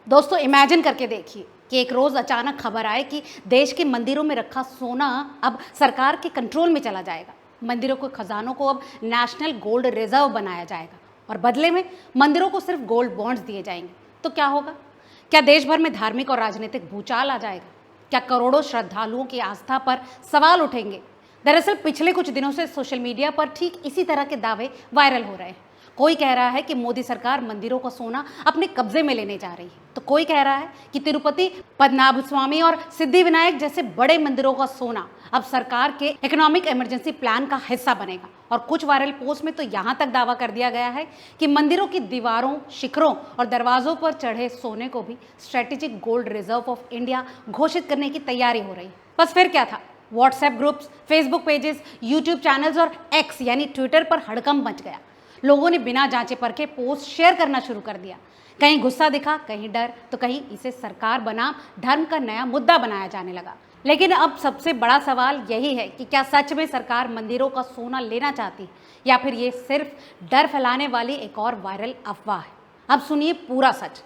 दोस्तों इमेजिन करके देखिए कि एक रोज़ अचानक खबर आए कि देश के मंदिरों में रखा सोना अब सरकार के कंट्रोल में चला जाएगा। मंदिरों के खजानों को अब नेशनल गोल्ड रिजर्व बनाया जाएगा और बदले में मंदिरों को सिर्फ गोल्ड बॉन्ड्स दिए जाएंगे। तो क्या होगा? क्या देश भर में धार्मिक और राजनीतिक भूचाल आ जाएगा? क्या करोड़ों श्रद्धालुओं की आस्था पर सवाल उठेंगे? दरअसल पिछले कुछ दिनों से सोशल मीडिया पर ठीक इसी तरह के दावे वायरल हो रहे हैं। कोई कह रहा है कि मोदी सरकार मंदिरों का सोना अपने कब्जे में लेने जा रही है, तो कोई कह रहा है कि तिरुपति, पद्मनाभस्वामी और सिद्धिविनायक जैसे बड़े मंदिरों का सोना अब सरकार के इकोनॉमिक इमरजेंसी प्लान का हिस्सा बनेगा। और कुछ वायरल पोस्ट में तो यहाँ तक दावा कर दिया गया है कि मंदिरों की दीवारों, शिखरों और दरवाजों पर चढ़े सोने को भी strategic gold reserve of India घोषित करने की तैयारी हो रही है। बस फिर क्या था? WhatsApp groups, Facebook pages, YouTube channels और एक्स यानी ट्विटर पर हड़कंप मच गया। लोगों ने बिना जांचे परखे पोस्ट शेयर करना शुरू कर दिया। कहीं गुस्सा दिखा, कहीं डर, तो कहीं इसे सरकार बनाम धर्म का नया मुद्दा बनाया जाने लगा। लेकिन अब सबसे बड़ा सवाल यही है कि क्या सच में सरकार मंदिरों का सोना लेना चाहती या फिर ये सिर्फ डर फैलाने वाली एक और वायरल अफवाह है। अब सुनिए पूरा सच।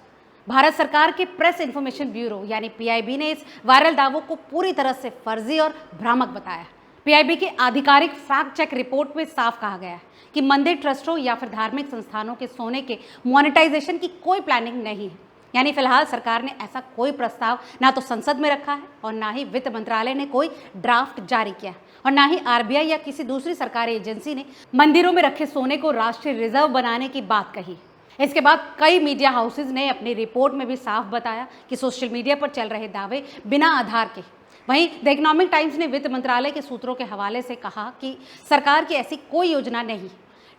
भारत सरकार के प्रेस इंफॉर्मेशन ब्यूरो यानी पीआईबी ने इस वायरल दावों को पूरी तरह से फर्जी और भ्रामक बताया। पीआईबी की आधिकारिक फैक्ट चेक रिपोर्ट में साफ कहा गया है कि मंदिर ट्रस्टों या फिर धार्मिक संस्थानों के सोने के मोनेटाइजेशन की कोई प्लानिंग नहीं है। यानी फिलहाल सरकार ने ऐसा कोई प्रस्ताव ना तो संसद में रखा है और ना ही वित्त मंत्रालय ने कोई ड्राफ्ट जारी किया है और ना ही आरबीआई या किसी दूसरी सरकारी एजेंसी ने मंदिरों में रखे सोने को राष्ट्रीय रिजर्व बनाने की बात कही। इसके बाद कई मीडिया हाउसेज ने अपनी रिपोर्ट में भी साफ बताया कि सोशल मीडिया पर चल रहे दावे बिना आधार के। वहीं द इकोनॉमिक टाइम्स ने वित्त मंत्रालय के सूत्रों के हवाले से कहा कि सरकार की ऐसी कोई योजना नहीं।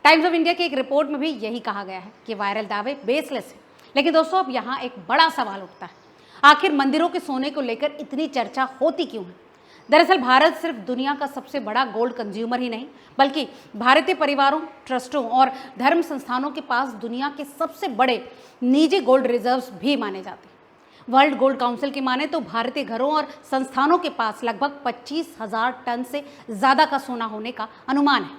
टाइम्स ऑफ इंडिया की एक रिपोर्ट में भी यही कहा गया है कि वायरल दावे बेसलेस है। लेकिन दोस्तों अब यहाँ एक बड़ा सवाल उठता है, आखिर मंदिरों के सोने को लेकर इतनी चर्चा होती क्यों है? दरअसल भारत सिर्फ दुनिया का सबसे बड़ा गोल्ड कंज्यूमर ही नहीं, बल्कि भारतीय परिवारों, ट्रस्टों और धर्म संस्थानों के पास दुनिया के सबसे बड़े निजी गोल्ड रिजर्व्स भी माने जाते हैं। वर्ल्ड गोल्ड काउंसिल की माने तो भारतीय घरों और संस्थानों के पास लगभग 25,000 टन से ज़्यादा का सोना होने का अनुमान है।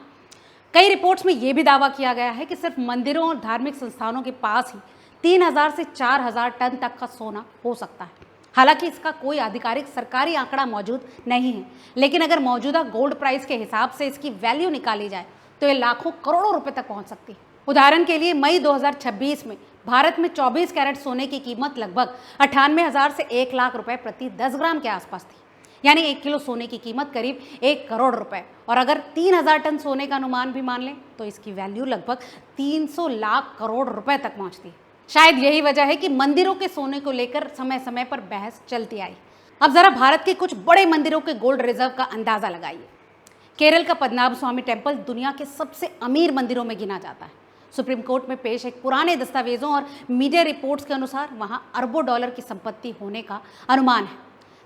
कई रिपोर्ट्स में यह भी दावा किया गया है कि सिर्फ मंदिरों और धार्मिक संस्थानों के पास ही 3,000 से 4,000 टन तक का सोना हो सकता है। हालांकि इसका कोई आधिकारिक सरकारी आंकड़ा मौजूद नहीं है, लेकिन अगर मौजूदा गोल्ड प्राइस के हिसाब से इसकी वैल्यू निकाली जाए तो ये लाखों करोड़ों रुपए तक पहुंच सकती है। उदाहरण के लिए मई 2026 में भारत में 24 कैरेट सोने की कीमत लगभग 98,000 से 1 लाख रुपए प्रति 10 ग्राम के आसपास थी। यानी 1 किलो सोने की कीमत करीब 1 करोड़ रुपए। और अगर 3,000 टन सोने का अनुमान भी मान लें तो इसकी वैल्यू लगभग 300 लाख करोड़ रुपए तक पहुंचती है। शायद यही वजह है कि मंदिरों के सोने को लेकर समय समय पर बहस चलती आई। अब जरा भारत के कुछ बड़े मंदिरों के गोल्ड रिजर्व का अंदाजा लगाइए। केरल का पद्मनाभस्वामी टेम्पल दुनिया के सबसे अमीर मंदिरों में गिना जाता है। सुप्रीम कोर्ट में पेश एक पुराने दस्तावेजों और मीडिया रिपोर्ट्स के अनुसार वहां अरबों डॉलर की संपत्ति होने का अनुमान है।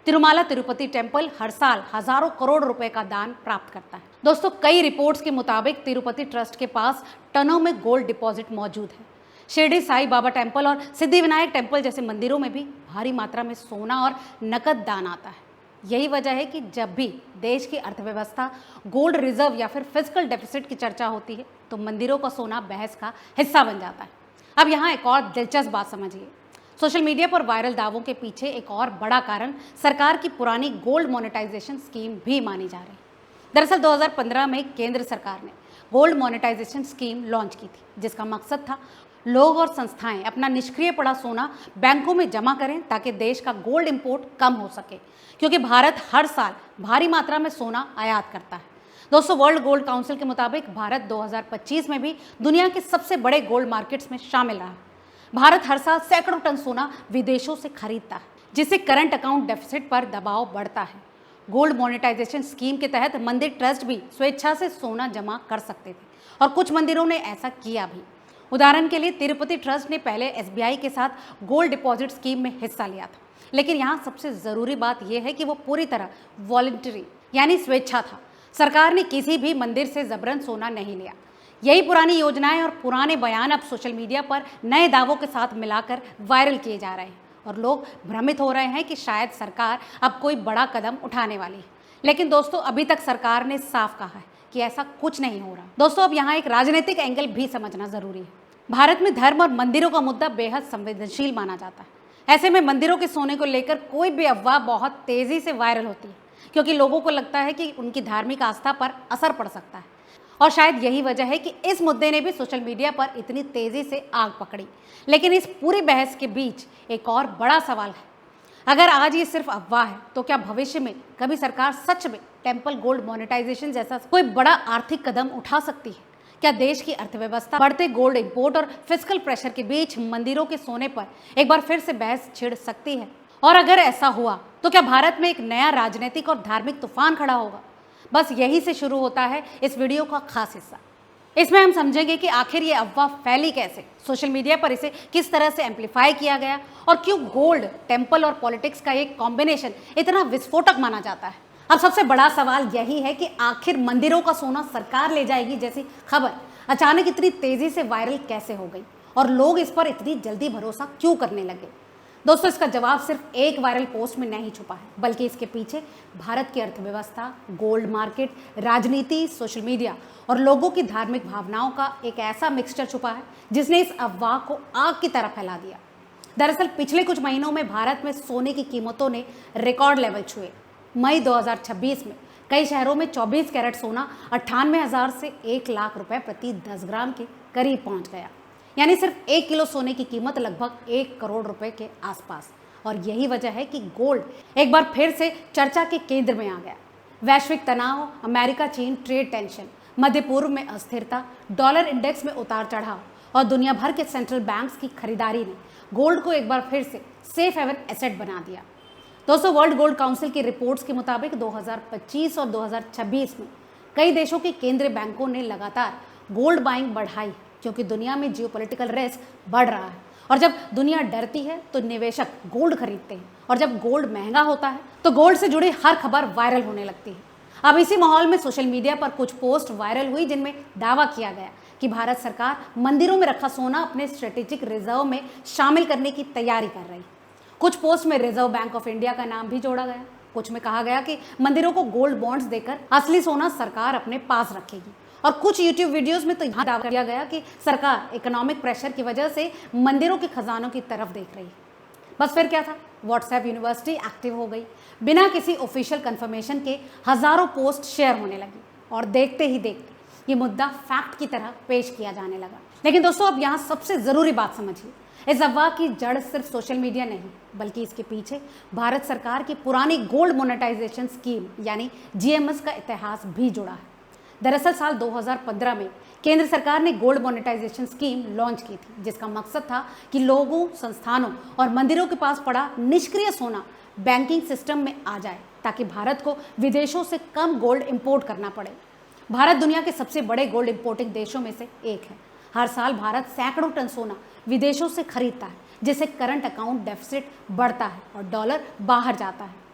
तिरुमाला तिरुपति टेम्पल हर साल हजारों करोड़ रुपए का दान प्राप्त करता है। दोस्तों कई रिपोर्ट्स के मुताबिक तिरुपति ट्रस्ट के पास टनों में गोल्ड डिपॉजिट मौजूद है। शिरडी साई बाबा टेम्पल और सिद्धिविनायक टेम्पल जैसे मंदिरों में भी भारी मात्रा में सोना और नकद दान आता है। यही वजह है कि जब भी देश की अर्थव्यवस्था, गोल्ड रिजर्व या फिर फिजिकल डेफिसिट की चर्चा होती है तो मंदिरों का सोना बहस का हिस्सा बन जाता है। अब यहाँ एक और दिलचस्प बात समझिए। सोशल मीडिया पर वायरल दावों के पीछे एक और बड़ा कारण सरकार की पुरानी गोल्ड मोनेटाइजेशन स्कीम भी मानी जा रही है। दरअसल 2015 में केंद्र सरकार ने गोल्ड मोनेटाइजेशन स्कीम लॉन्च की थी, जिसका मकसद था लोग और संस्थाएं अपना निष्क्रिय पड़ा सोना बैंकों में जमा करें ताकि देश का गोल्ड इंपोर्ट कम हो सके, क्योंकि भारत हर साल भारी मात्रा में सोना आयात करता है। दोस्तों वर्ल्ड गोल्ड काउंसिल के मुताबिक भारत 2025 में भी दुनिया के सबसे बड़े गोल्ड मार्केट्स में शामिल रहा। भारत हर साल सैकड़ों टन सोना विदेशों से खरीदता है, जिससे करंट अकाउंट डेफिसिट पर दबाव बढ़ता है। गोल्ड मोनेटाइजेशन स्कीम के तहत मंदिर ट्रस्ट भी स्वेच्छा से सोना जमा कर सकते थे और कुछ मंदिरों ने ऐसा किया भी। उदाहरण के लिए तिरुपति ट्रस्ट ने पहले एसबीआई के साथ गोल्ड डिपॉजिट स्कीम में हिस्सा लिया था, लेकिन यहाँ सबसे ज़रूरी बात यह है कि वो पूरी तरह वॉलंटरी यानी स्वेच्छा था। सरकार ने किसी भी मंदिर से जबरन सोना नहीं लिया। यही पुरानी योजनाएं और पुराने बयान अब सोशल मीडिया पर नए दावों के साथ मिलाकर वायरल किए जा रहे हैं और लोग भ्रमित हो रहे हैं कि शायद सरकार अब कोई बड़ा कदम उठाने वाली है। लेकिन दोस्तों अभी तक सरकार ने साफ कहा है कि ऐसा कुछ नहीं हो रहा। दोस्तों अब यहाँ एक राजनीतिक एंगल भी समझना जरूरी है। भारत में धर्म और मंदिरों का मुद्दा बेहद संवेदनशील माना जाता है। ऐसे में मंदिरों के सोने को लेकर कोई भी अफवाह बहुत तेजी से वायरल होती है, क्योंकि लोगों को लगता है कि उनकी धार्मिक आस्था पर असर पड़ सकता है। और शायद यही वजह है कि इस मुद्दे ने भी सोशल मीडिया पर इतनी तेजी से आग पकड़ी। लेकिन इस पूरी बहस के बीच एक और बड़ा सवाल है, अगर आज ये सिर्फ अफवाह है तो क्या भविष्य में कभी सरकार सच में टेम्पल गोल्ड मोनेटाइजेशन जैसा कोई बड़ा आर्थिक कदम उठा सकती है? क्या देश की अर्थव्यवस्था, बढ़ते गोल्ड इंपोर्ट और फिस्कल प्रेशर के बीच मंदिरों के सोने पर एक बार फिर से बहस छिड़ सकती है? और अगर ऐसा हुआ तो क्या भारत में एक नया राजनीतिक और धार्मिक तूफान खड़ा होगा? बस यही से शुरू होता है इस वीडियो का खास हिस्सा। इसमें हम समझेंगे कि आखिर ये अफवाह फैली कैसे, सोशल मीडिया पर इसे किस तरह से एम्पलीफाई किया गया और क्यों गोल्ड, टेम्पल और पॉलिटिक्स का एक कॉम्बिनेशन इतना विस्फोटक माना जाता है। अब सबसे बड़ा सवाल यही है कि आखिर मंदिरों का सोना सरकार ले जाएगी जैसी खबर अचानक इतनी तेजी से वायरल कैसे हो गई और लोग इस पर इतनी जल्दी भरोसा क्यों करने लगे? दोस्तों, इसका जवाब सिर्फ एक वायरल पोस्ट में नहीं छुपा है, बल्कि इसके पीछे भारत की अर्थव्यवस्था, गोल्ड मार्केट, राजनीति, सोशल मीडिया और लोगों की धार्मिक भावनाओं का एक ऐसा मिक्सचर छुपा है जिसने इस अफवाह को आग की तरह फैला दिया। दरअसल पिछले कुछ महीनों में भारत में सोने की कीमतों ने रिकॉर्ड लेवल छुए। मई 2026 में कई शहरों में 24 कैरेट सोना 98,000 से 1 लाख रुपए प्रति 10 ग्राम के करीब पहुंच गया। यानी सिर्फ 1 किलो सोने की कीमत लगभग 1 करोड़ रुपए के आसपास। और यही वजह है कि गोल्ड एक बार फिर से चर्चा के केंद्र में आ गया। वैश्विक तनाव, अमेरिका चीन ट्रेड टेंशन, मध्य पूर्व में अस्थिरता, डॉलर इंडेक्स में उतार चढ़ाव और दुनिया भर के सेंट्रल बैंक्स की खरीदारी ने गोल्ड को एक बार फिर से सेफ हेवन एसेट बना दिया। दोस्तों, वर्ल्ड गोल्ड काउंसिल की रिपोर्ट्स के मुताबिक 2025 और 2026 में कई देशों के केंद्रीय बैंकों ने लगातार गोल्ड बाइंग बढ़ाई, क्योंकि दुनिया में जियोपॉलिटिकल रिस्क बढ़ रहा है। और जब दुनिया डरती है तो निवेशक गोल्ड खरीदते हैं, और जब गोल्ड महंगा होता है तो गोल्ड से जुड़ी हर खबर वायरल होने लगती है। अब इसी माहौल में सोशल मीडिया पर कुछ पोस्ट वायरल हुई जिनमें दावा किया गया कि भारत सरकार मंदिरों में रखा सोना अपने स्ट्रेटेजिक रिजर्व में शामिल करने की तैयारी कर रही है। कुछ पोस्ट में रिजर्व बैंक ऑफ इंडिया का नाम भी जोड़ा गया। कुछ में कहा गया कि मंदिरों को गोल्ड बॉन्ड्स देकर असली सोना सरकार अपने पास रखेगी। और कुछ यूट्यूब वीडियोस में तो यहाँ दावा किया गया कि सरकार इकोनॉमिक प्रेशर की वजह से मंदिरों के खजानों की तरफ देख रही है। बस फिर क्या था, व्हाट्सएप यूनिवर्सिटी एक्टिव हो गई। बिना किसी ऑफिशियल कंफर्मेशन के हजारों पोस्ट शेयर होने लगी और देखते ही देखते ये मुद्दा फैक्ट की तरह पेश किया जाने लगा। लेकिन दोस्तों, अब यहाँ सबसे ज़रूरी बात समझिए, इस अफवाह की जड़ सिर्फ सोशल मीडिया नहीं, बल्कि इसके पीछे भारत सरकार की पुरानी गोल्ड मोनेटाइजेशन स्कीम यानी जीएमएस का इतिहास भी जुड़ा है। दरअसल साल 2015 में केंद्र सरकार ने गोल्ड मोनेटाइजेशन स्कीम लॉन्च की थी, जिसका मकसद था कि लोगों, संस्थानों और मंदिरों के पास पड़ा निष्क्रिय सोना बैंकिंग सिस्टम में आ जाए, ताकि भारत को विदेशों से कम गोल्ड इंपोर्ट करना पड़े। भारत दुनिया के सबसे बड़े गोल्ड इंपोर्टिंग देशों में से एक है। हर साल भारत सैकड़ों टन सोना विदेशों से खरीदता है, जिससे करंट अकाउंट डेफिसिट बढ़ता है और डॉलर बाहर जाता है।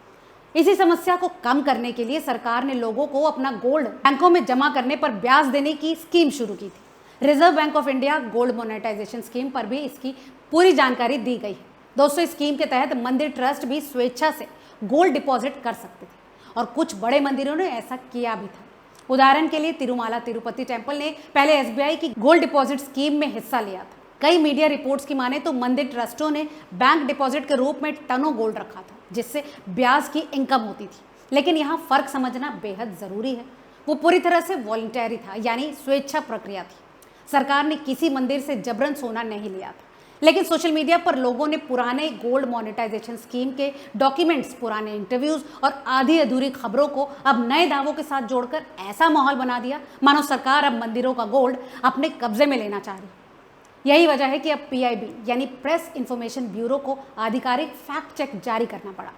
इसी समस्या को कम करने के लिए सरकार ने लोगों को अपना गोल्ड बैंकों में जमा करने पर ब्याज देने की स्कीम शुरू की थी। Reserve bank of India gold monetisation scheme पर भी इसकी पूरी जानकारी दी गई है। दोस्तों, इस स्कीम के तहत मंदिर ट्रस्ट भी स्वेच्छा से गोल्ड डिपॉजिट कर सकते थे और कुछ बड़े मंदिरों ने ऐसा किया भी था। उदाहरण के लिए तिरुमाला तिरुपति टेम्पल ने पहले एसबीआई की गोल्ड डिपॉजिट स्कीम में हिस्सा लिया था। कई मीडिया रिपोर्ट्स की माने तो मंदिर ट्रस्टों ने बैंक डिपॉजिट के रूप में टनों गोल्ड रखा था, जिससे ब्याज की इनकम होती थी। लेकिन यहाँ फर्क समझना बेहद जरूरी है। वो पूरी तरह से वॉलंटरी था, यानी स्वेच्छा प्रक्रिया थी। सरकार ने किसी मंदिर से जबरन सोना नहीं लिया था। लेकिन सोशल मीडिया पर लोगों ने पुराने गोल्ड मोनेटाइजेशन स्कीम के डॉक्यूमेंट्स, पुराने इंटरव्यूज और आधी अधूरी खबरों को अब नए दावों के साथ जोड़कर ऐसा माहौल बना दिया मानो सरकार अब मंदिरों का गोल्ड अपने कब्जे में लेना चाह रही। यही वजह है कि अब पीआईबी यानी प्रेस इंफॉर्मेशन ब्यूरो को आधिकारिक फैक्ट चेक जारी करना पड़ा।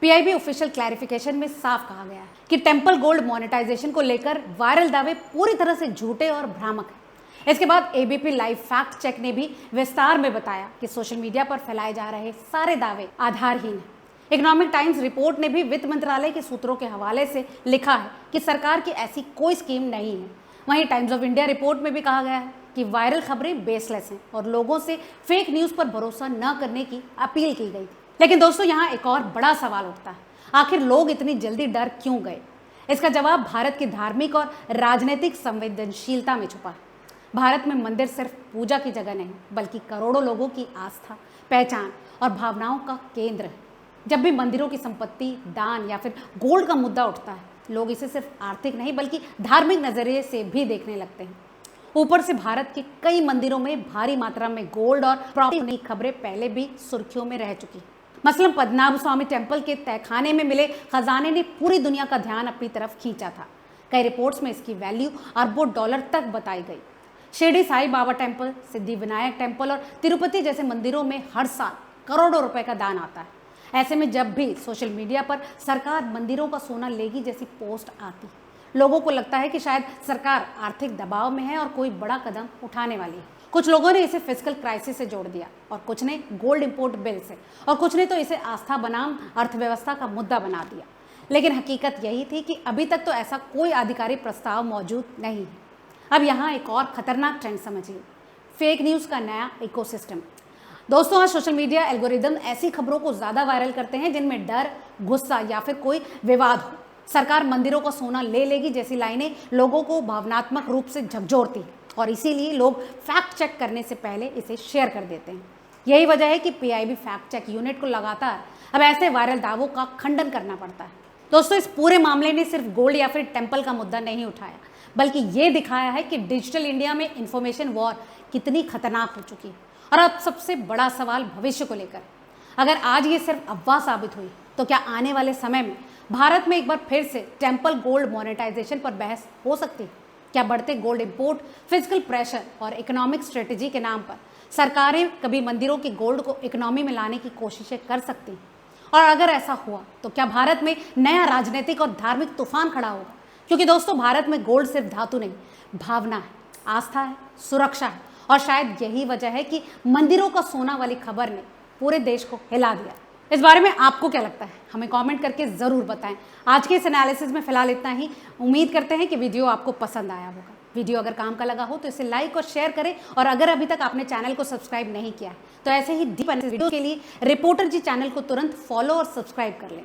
पीआईबी ऑफिशियल क्लैरिफिकेशन में साफ कहा गया है कि टेम्पल गोल्ड मोनेटाइजेशन को लेकर वायरल दावे पूरी तरह से झूठे और भ्रामक हैं। इसके बाद एबीपी लाइव फैक्ट चेक ने भी विस्तार में बताया कि सोशल मीडिया पर फैलाए जा रहे सारे दावे आधारहीन हैं। इकोनॉमिक टाइम्स रिपोर्ट ने भी वित्त मंत्रालय के सूत्रों के हवाले से लिखा है कि सरकार की ऐसी कोई स्कीम नहीं है। वहीं टाइम्स ऑफ इंडिया रिपोर्ट में भी कहा गया है कि वायरल खबरें बेसलेस हैं और लोगों से फेक न्यूज़ पर भरोसा न करने की अपील की गई थी। लेकिन दोस्तों, यहाँ एक और बड़ा सवाल उठता है, आखिर लोग इतनी जल्दी डर क्यों गए? इसका जवाब भारत की धार्मिक और राजनीतिक संवेदनशीलता में छुपा है। भारत में मंदिर सिर्फ पूजा की जगह नहीं, बल्कि करोड़ों लोगों की आस्था, पहचान और भावनाओं का केंद्र है। जब भी मंदिरों की संपत्ति, दान या फिर गोल्ड का मुद्दा उठता है, लोग इसे सिर्फ आर्थिक नहीं बल्कि धार्मिक नजरिए से भी देखने लगते हैं। ऊपर से भारत के कई मंदिरों में भारी मात्रा में गोल्ड और प्रॉपर्टी की खबरें पहले भी सुर्खियों में रह चुकी। मसलन पद्मनाभ स्वामी टेम्पल के तहखाने में मिले खजाने ने पूरी दुनिया का ध्यान अपनी तरफ खींचा था। कई रिपोर्ट्स में इसकी वैल्यू अरबों डॉलर तक बताई गई। शिरडी साई बाबा टेम्पल, सिद्धि विनायक टेम्पल और तिरुपति जैसे मंदिरों में हर साल करोड़ों रुपए का दान आता है। ऐसे में जब भी सोशल मीडिया पर सरकार मंदिरों का सोना लेगी जैसी पोस्ट आती, लोगों को लगता है कि शायद सरकार आर्थिक दबाव में है और कोई बड़ा कदम उठाने वाली है। कुछ लोगों ने इसे फिस्कल क्राइसिस से जोड़ दिया और कुछ ने गोल्ड इंपोर्ट बिल से और कुछ ने तो इसे आस्था बनाम अर्थव्यवस्था का मुद्दा बना दिया। लेकिन हकीकत यही थी कि अभी तक तो ऐसा कोई आधिकारिक प्रस्ताव मौजूद नहीं है। अब यहाँ एक और खतरनाक ट्रेंड समझिए, फेक न्यूज़ का नया इकोसिस्टम। दोस्तों, आज सोशल मीडिया एल्गोरिदम ऐसी खबरों को ज़्यादा वायरल करते हैं जिनमें डर, गुस्सा या फिर कोई विवाद हो। सरकार मंदिरों का सोना ले लेगी जैसी लाइनें लोगों को भावनात्मक रूप से झकझोरती और इसीलिए लोग फैक्ट चेक करने से पहले इसे शेयर कर देते हैं। यही वजह है कि पीआईबी फैक्ट चेक यूनिट को लगातार अब ऐसे वायरल दावों का खंडन करना पड़ता है। दोस्तों, इस पूरे मामले ने सिर्फ गोल्ड या फिर टेम्पल का मुद्दा नहीं उठाया, बल्कि ये दिखाया है कि डिजिटल इंडिया में इंफॉर्मेशन वॉर कितनी खतरनाक हो चुकी है। और अब सबसे बड़ा सवाल भविष्य को लेकर, अगर आज ये सिर्फ अफवाह साबित हुई तो क्या आने वाले समय में भारत में एक बार फिर से टेम्पल गोल्ड मोनेटाइजेशन पर बहस हो सकती है? क्या बढ़ते गोल्ड इंपोर्ट, फिजिकल प्रेशर और इकोनॉमिक स्ट्रेटेजी के नाम पर सरकारें कभी मंदिरों के गोल्ड को इकोनॉमी में लाने की कोशिशें कर सकती हैं? और अगर ऐसा हुआ तो क्या भारत में नया राजनीतिक और धार्मिक तूफान खड़ा होगा? क्योंकि दोस्तों, भारत में गोल्ड सिर्फ धातु नहीं, भावना है, आस्था है, सुरक्षा है और शायद यही वजह है कि मंदिरों का सोना वाली खबर ने पूरे देश को हिला दिया। इस बारे में आपको क्या लगता है? हमें कमेंट करके ज़रूर बताएं। आज के इस एनालिसिस में फिलहाल इतना ही। उम्मीद करते हैं कि वीडियो आपको पसंद आया होगा। वीडियो अगर काम का लगा हो तो इसे लाइक और शेयर करें और अगर अभी तक आपने चैनल को सब्सक्राइब नहीं किया है तो ऐसे ही डीप एनालिसिस वीडियो के लिए रिपोर्टर जी चैनल को तुरंत फॉलो और सब्सक्राइब कर लें।